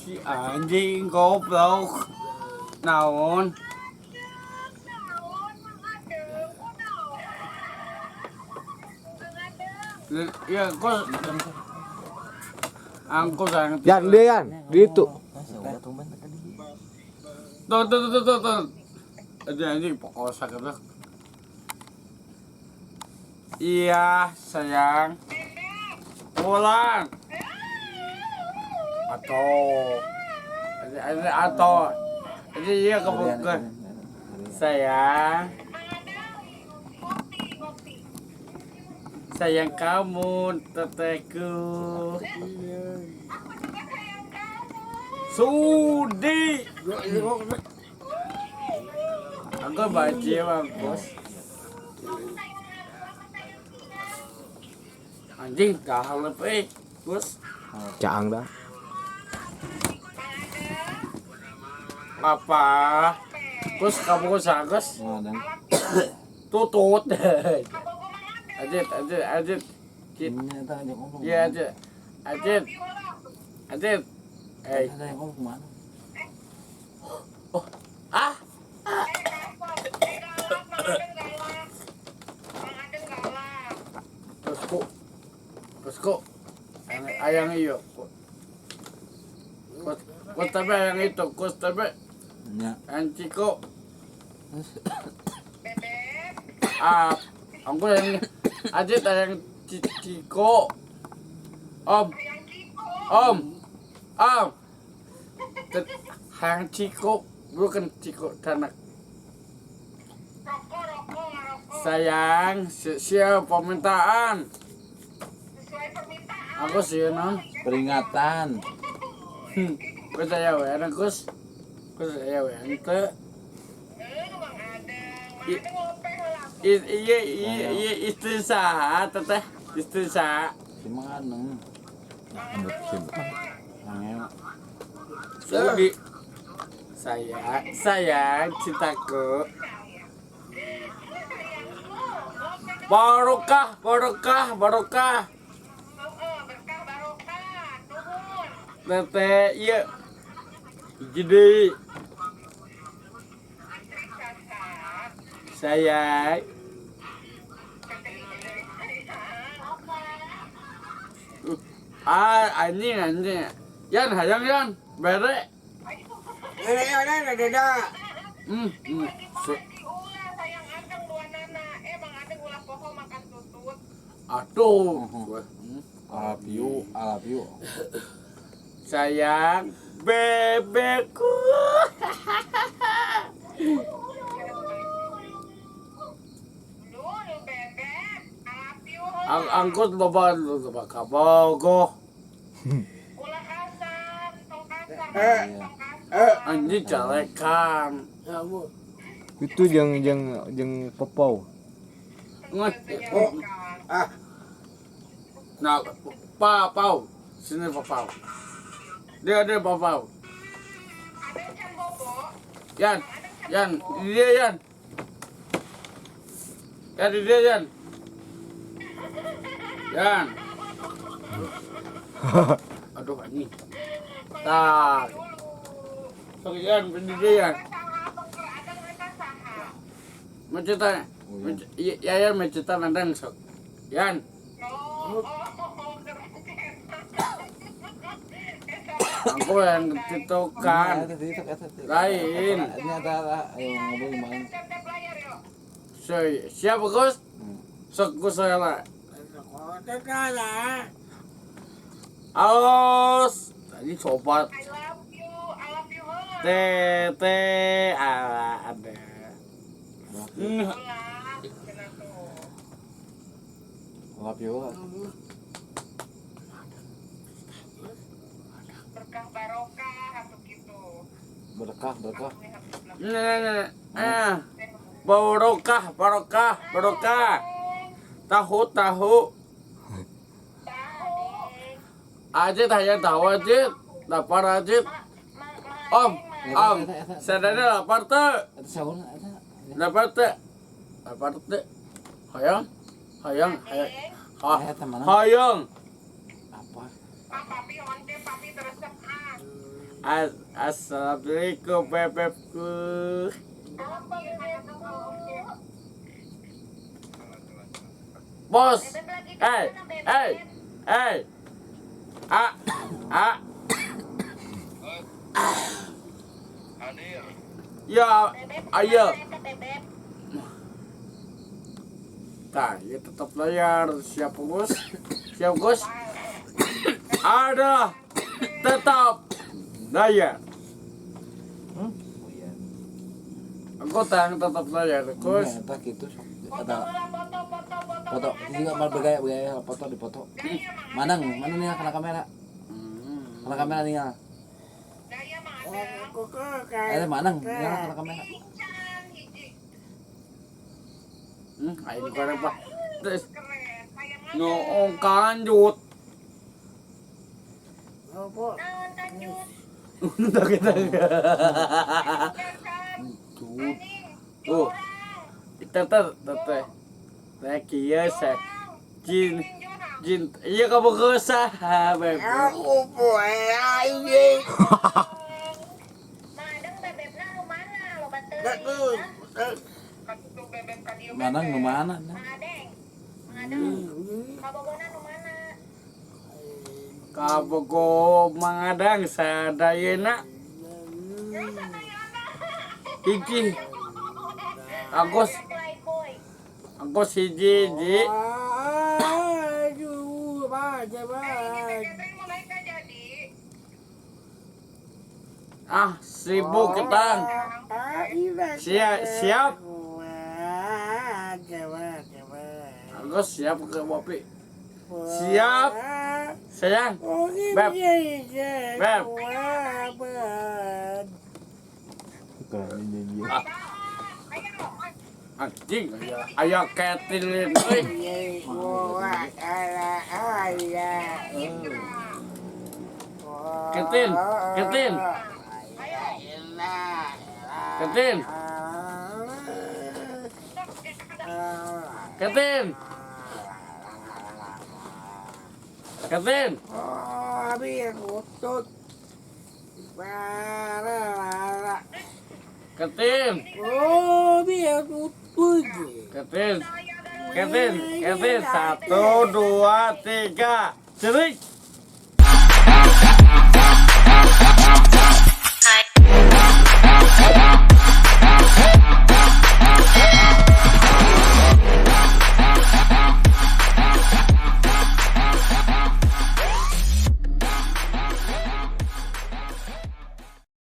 Si anjing goblok. Naon? Ya, kok angkut sang. Yan dia yan, di itu. Tuh. Ada anjing pokok sakit. Iya, sayang. Pulang. Atau. Jadi iya kebuka. Sayang. Sayang kamu, teteku. Sudi. Aku baca bagus. Anjing dah lebih, Gus. Caang dah. Apa? Gus kamu sagus. Tutut. Ajit. Iya ajit. Oh, ah. Terus kok ayang iyo. Kok tapi ayang itu, kok tapi Anciko. Aku yang Ajit ayang Ciko. Om. Hang Ciko, bukan Ciko tanak. Sayang, siap permintaan. Aku sih non. Peringatan. Kau saya wean Gus. Kau saya wean te. Iya istri sah teteh istri sah. Si mana? Sudi. Sayang cintaku. Barokah. Teteh iya. Jadi sayang. Anjing. Yan hayang yan. Bere. Ada. Aduh. Alapiu. Sayang bebekku. Angkut bapak kabogo. Anjing calekan. Itu jeung popau. Nah, papau. Sini papau. Dia papau. Yan. Dia Yan. Dia Yan. Yan. Aduh anjing. Tak. Sok Yan, dia Yan. Macetan. Yan macetan nandang sok. Yan. Aku yang titukan lain. Ini ada ayo ngobrol main. Siapa Gus? Sok Gus saya lah. Alos. Tadi sobat. Tete ada. Alapiu. Berkah. Barokah. Tahu. Ajit hayang tahu Ajit. Lapar Ajit. Om. Sadana lapar teh. Lapar teh. Hayang. Hayang. Teman. Hayang. Apa? Papi teresep Assalamualaikum bebekku. Bos, hey, ah, Hadir. ya, ayo. Nah, ya tetap layar. Siap, Gus? Siap, Gus? Ada. Tetap layar. Oh iya. Anggota yang tetap layar, Gus. Iya, entah gitu. Ada foto. Juga mal bergaya foto di foto. Mana nih kena kamera? Kena kamera nih ya. Mana? Nyala kena kamera. Ini kan apa? Terus, noong kanjut. Udah kita. Oh, teteh. Saya kia saya jin. Iya kamu kesah, beb. Aku punya ini. Mana? Kabogo mangadang sa dayena. Hiji. Agos hiji. Aduh, baca. Ah, 1000 ketang. Siap. Agos siap ke Bopi. Siap. Sayang. Beb. Bukan ini dia. Anjing, ayo ketilin euy. Ketin. Habis kutut. Ketin. Oh, biar kutut. Ketin. 1, 2, 3. Cerik.